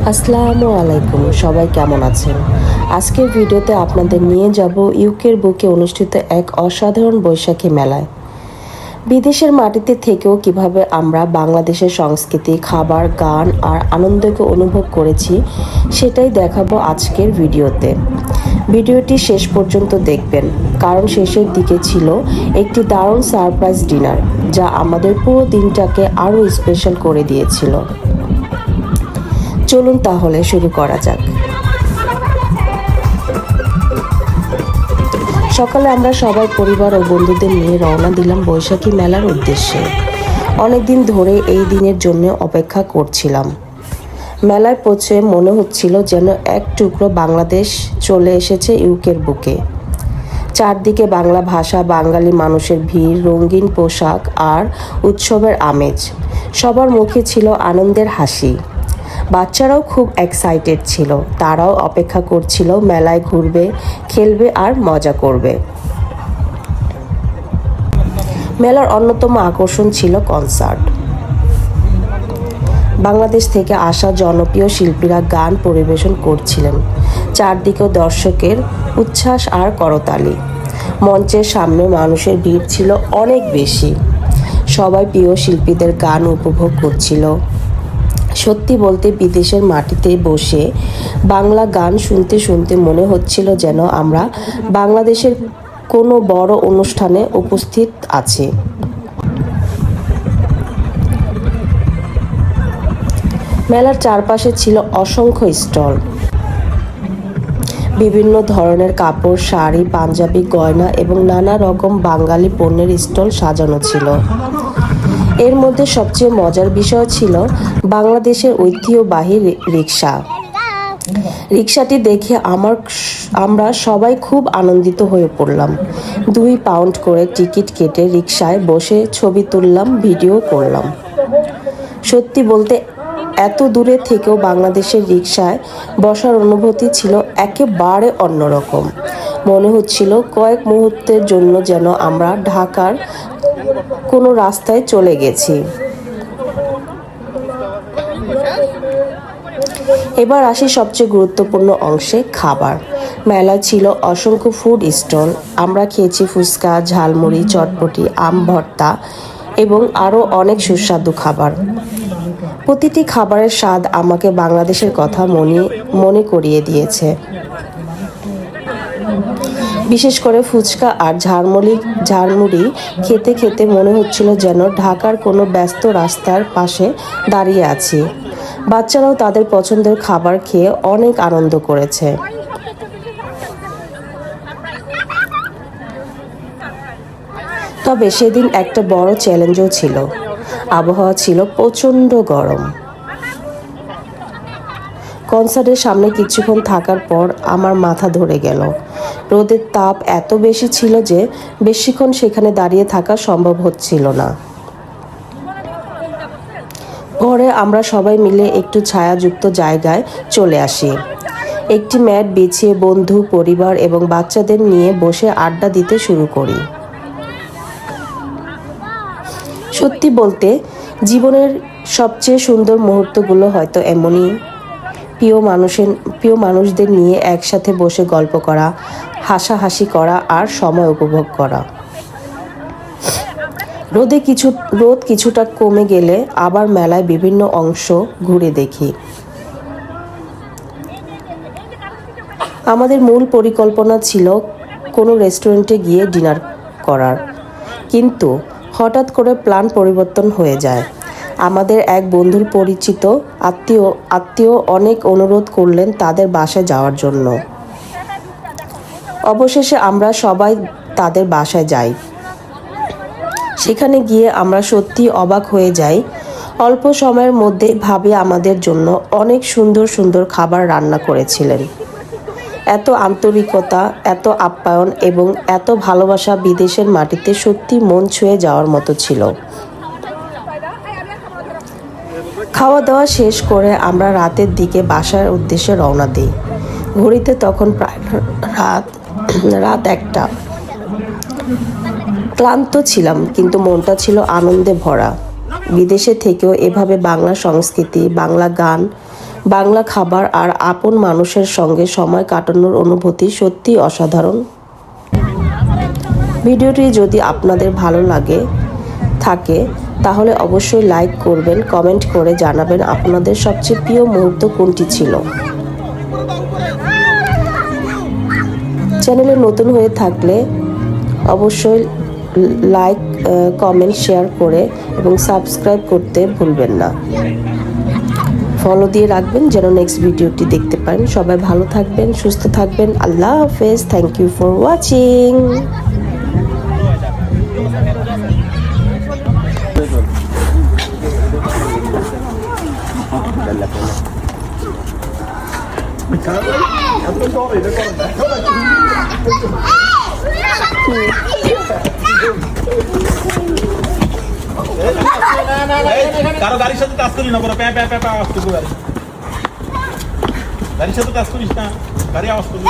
আসসালামু আলাইকুম, সবাই কেমন আছেন? আজকের ভিডিওতে আপনাদের নিয়ে যাব ইউকের বুকে অনুষ্ঠিত এক অসাধারণ বৈশাখী মেলায়। বিদেশের মাটিতে থেকেও কিভাবে আমরা বাংলাদেশের সংস্কৃতি, খাবার, গান আর আনন্দকে অনুভব করেছি সেটাই দেখাবো আজকের ভিডিওতে। ভিডিওটি শেষ পর্যন্ত দেখবেন, কারণ শেষের দিকে ছিল একটি দারুণ সারপ্রাইজ ডিনার, যা আমাদের পুরো দিনটাকে আরও স্পেশাল করে দিয়েছিল। চলুন তাহলে শুরু করা যাক। সকালে আমরা সবাই পরিবার ও বন্ধুদের নিয়ে রওনা দিলাম বৈশাখী মেলার উদ্দেশ্যে। অনেকদিন ধরে এই দিনের জন্য অপেক্ষা করছিলাম। মেলায় পৌঁছে মনে হচ্ছিল যেন এক টুকরো বাংলাদেশ চলে এসেছে ইউকের বুকে। চারদিকে বাংলা ভাষা, বাঙালি মানুষের ভিড়, রঙিন পোশাক আর উৎসবের আমেজ। সবার মুখে ছিল আনন্দের হাসি। বাচ্চারাও খুব এক্সাইটেড ছিল। তারাও অপেক্ষা করছিল মেলায় ঘুরবে, খেলবে আর মজা করবে। মেলার অন্যতম আকর্ষণ ছিল কনসার্ট। বাংলাদেশ থেকে আসা জনপ্রিয় শিল্পীরা গান পরিবেশন করছিলেন। চারদিকেও দর্শকের উচ্ছ্বাস আর করতালি। মঞ্চের সামনে মানুষের ভিড় ছিল অনেক বেশি। সবাই প্রিয় শিল্পীদের গান উপভোগ করছিল। সত্যি বলতে বিদেশের মাটিতে বসে বাংলা গান শুনতে শুনতে মনে হচ্ছিল যেন আমরা বাংলাদেশের কোনো বড় অনুষ্ঠানে উপস্থিত আছি। মেলার চারপাশে ছিল অসংখ্য স্টল। বিভিন্ন ধরনের কাপড়, শাড়ি, পাঞ্জাবি, গয়না এবং নানা রকম বাঙালি পণ্যের স্টল সাজানো ছিল। এর মধ্যে সবচেয়ে মজার বিষয় ছিল বাংলাদেশের ঐতিহ্যবাহী রিক্সা। রিক্সাটি দেখে আমরা সবাই খুব আনন্দিত হয়ে পড়লাম। 2 পাউন্ড করে টিকিট কেটে রিক্সায় বসে ছবি তুললাম, ভিডিও করলাম। সত্যি বলতে এত দূরে থেকেও বাংলাদেশের রিক্সায় বসার অনুভূতি ছিল একেবারে অন্যরকম। মনে হচ্ছিল কয়েক মুহূর্তের জন্য যেন আমরা ঢাকার কোনো রাস্তায় চলে গেছি। এবার আসি সবচেয়ে গুরুত্বপূর্ণ অংশে, খাবার। মেলায় ছিল অসংখ্য ফুড স্টল। আমরা খেয়েছি ফুচকা, ঝালমুড়ি, চটপটি, আম ভর্তা এবং আরও অনেক সুস্বাদু খাবার। প্রতিটি খাবারের স্বাদ আমাকে বাংলাদেশের কথা মনে করিয়ে দিয়েছে। বিশেষ করে ফুচকা আর ঝালমুড়ি খেতে খেতে মনে হচ্ছিল যেন ঢাকার কোনো ব্যস্ত রাস্তার পাশে দাঁড়িয়ে আছি। বাচ্চারাও তাদের পছন্দের খাবার খেয়ে অনেক আনন্দ করেছে। তবে সেদিন একটা বড় চ্যালেঞ্জও ছিল। আবহাওয়া ছিল প্রচণ্ড গরম। কনসার্টের সামনে কিছুক্ষণ থাকার পর আমার মাথা ধরে গেল। রোদের তাপ এত বেশি ছিল যে বেশিক্ষণ সেখানে দাঁড়িয়ে থাকা সম্ভব হচ্ছিল না। পরে আমরা সবাই মিলে একটু ছায়াযুক্ত জায়গায় চলে আসি। একটি ম্যাট বিছিয়ে বন্ধু, পরিবার এবং বাচ্চাদের নিয়ে বসে আড্ডা দিতে শুরু করি। সত্যি বলতে জীবনের সবচেয়ে সুন্দর মুহূর্তগুলো হয়তো এমনই, প্রিয় মানুষদের নিয়ে একসাথে বসে গল্প করা, হাসাহাসি করা আর সময় উপভোগ করা। রোদ কিছুটা কমে গেলে আবার মেলায় বিভিন্ন অংশ ঘুরে দেখি। আমাদের মূল পরিকল্পনা ছিল কোনো রেস্টুরেন্টে গিয়ে ডিনার করার, কিন্তু হঠাৎ করে প্ল্যান পরিবর্তন হয়ে যায়। আমাদের এক বন্ধুর পরিচিত আত্মীয় অনেক অনুরোধ করলেন তাদের বাসায় যাওয়ার জন্য। অবশেষে আমরা সবাই তাদের বাসায় যাই। সেখানে গিয়ে আমরা সত্যি অবাক হয়ে যাই। অল্প সময়ের মধ্যে ভাবি আমাদের জন্য অনেক সুন্দর সুন্দর খাবার রান্না করেছিলেন। এত আন্তরিকতা, এত আপ্যায়ন এবং এত ভালোবাসা বিদেশের মাটিতে সত্যি মন ছুঁয়ে যাওয়ার মতো ছিল। খাওয়া দাওয়া শেষ করে আমরা রাতের দিকে বাসার উদ্দেশ্যে রওনা দিই। ঘড়িতে তখন প্রায় রাত 1টা। ক্লান্ত ছিলাম, কিন্তু মনটা ছিল আনন্দে ভরা। বিদেশে থেকেও এভাবে বাংলা সংস্কৃতি, বাংলা গান, বাংলা খাবার আর আপন মানুষের সঙ্গে সময় কাটানোর অনুভূতি সত্যি অসাধারণ। ভিডিওটি যদি আপনাদের ভালো থাকে তাহলে অবশ্যই লাইক করবেন, কমেন্ট করে জানাবেন আপনাদের সবচেয়ে প্রিয় মুহূর্ত কোনটি ছিল। চ্যানেলে নতুন হয়ে থাকলে অবশ্যই লাইক, কমেন্ট, শেয়ার করে এবং সাবস্ক্রাইব করতে ভুলবেন না। ফলো দিয়ে রাখবেন যেন নেক্সট ভিডিওটি দেখতে পারেন। সবাই ভালো থাকবেন, সুস্থ থাকবেন। আল্লাহ হাফেজ। Thank you for watching. কারো গাড়ির সাথে কাজ করি না, বড় প্যা প্যা প্যা প্যা আওয়াজ করবো। গাড়ির সাথে কাজ করিস না, গাড়ি আওয়াজ করবি।